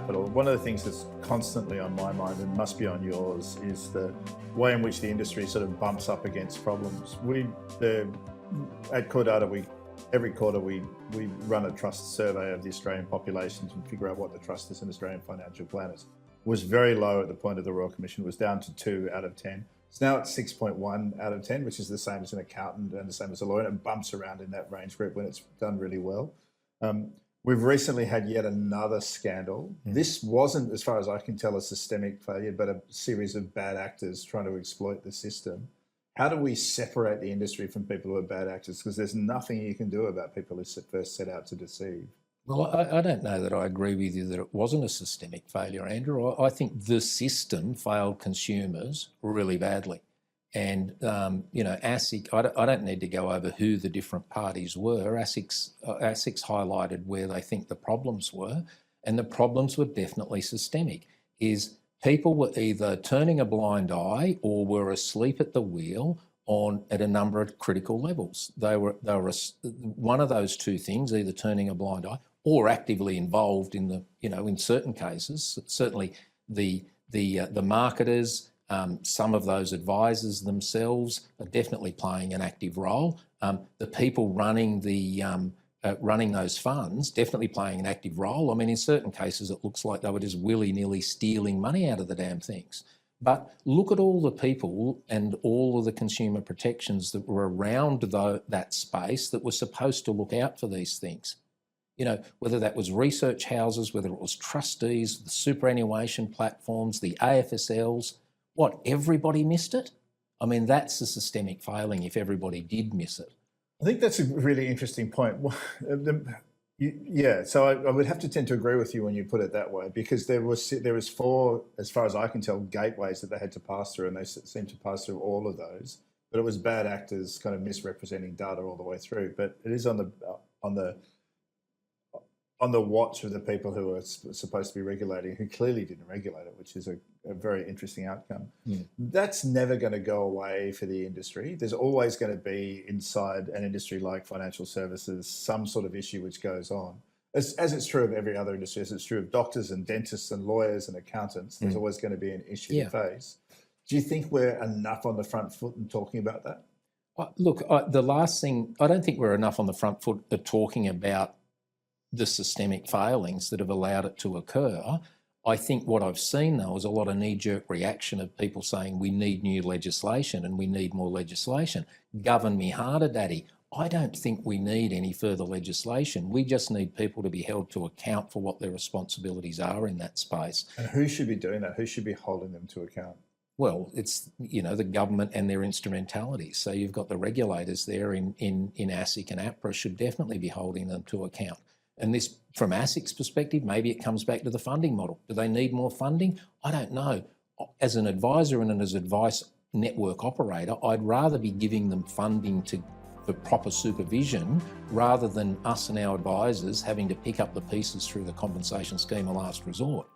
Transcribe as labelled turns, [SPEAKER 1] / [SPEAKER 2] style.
[SPEAKER 1] capital, one of the things that's constantly on my mind and must be on yours is the way in which the industry sort of bumps up against problems. At CoreData, every quarter we run a trust survey of the Australian population to figure out what the trust is in Australian financial planners. It was very low at the point of the Royal Commission. It was down to 2 out of 10. It's now at 6.1 out of 10, which is the same as an accountant and the same as a lawyer, and it bumps around in that range group when it's done really well. We've recently had yet another scandal. This wasn't, as far as I can tell, a systemic failure, but a series of bad actors trying to exploit the system. How do we separate the industry from people who are bad actors? Because there's nothing you can do about people who first set out to deceive.
[SPEAKER 2] Well, I don't know that I agree with you that it wasn't a systemic failure, Andrew. I think the system failed consumers really badly. And, ASIC, I don't need to go over who the different parties were. ASIC's highlighted where they think the problems were, and the problems were definitely systemic. People were either turning a blind eye or were asleep at the wheel at a number of critical levels. They were one of those two things, either turning a blind eye or actively involved in in certain cases. Certainly the marketers, some of those advisors themselves are definitely playing an active role. The people running those funds definitely playing an active role. I mean, in certain cases, it looks like they were just willy-nilly stealing money out of the damn things. But look at all the people and all of the consumer protections that were around that space that were supposed to look out for these things. Whether that was research houses, whether it was trustees, the superannuation platforms, the AFSLs, everybody missed it? I mean, that's a systemic failing if everybody did miss it.
[SPEAKER 1] I think that's a really interesting point. So I would have to tend to agree with you when you put it that way, because there was 4, as far as I can tell, gateways that they had to pass through, and they seemed to pass through all of those. But it was bad actors kind of misrepresenting data all the way through. But it is on the watch of the people who are supposed to be regulating, who clearly didn't regulate it, which is a very interesting outcome. That's never going to go away for the industry. There's always going to be inside an industry like financial services some sort of issue which goes on. As it's true of every other industry, as it's true of doctors and dentists and lawyers and accountants, there's always going to be an issue to face. Do you think we're enough on the front foot in talking about that?
[SPEAKER 2] Look, the last thing, I don't think we're enough on the front foot of talking about the systemic failings that have allowed it to occur. I think what I've seen, though, is a lot of knee-jerk reaction of people saying we need new legislation and we need more legislation. Govern me harder, Daddy. I don't think we need any further legislation. We just need people to be held to account for what their responsibilities are in that space.
[SPEAKER 1] And who should be doing that? Who should be holding them to account?
[SPEAKER 2] Well, it's, the government and their instrumentalities. So you've got the regulators there in ASIC and APRA should definitely be holding them to account. And this, from ASIC's perspective, maybe it comes back to the funding model. Do they need more funding? I don't know. As an advisor and as an advice network operator, I'd rather be giving them funding for proper supervision rather than us and our advisors having to pick up the pieces through the compensation scheme of last resort.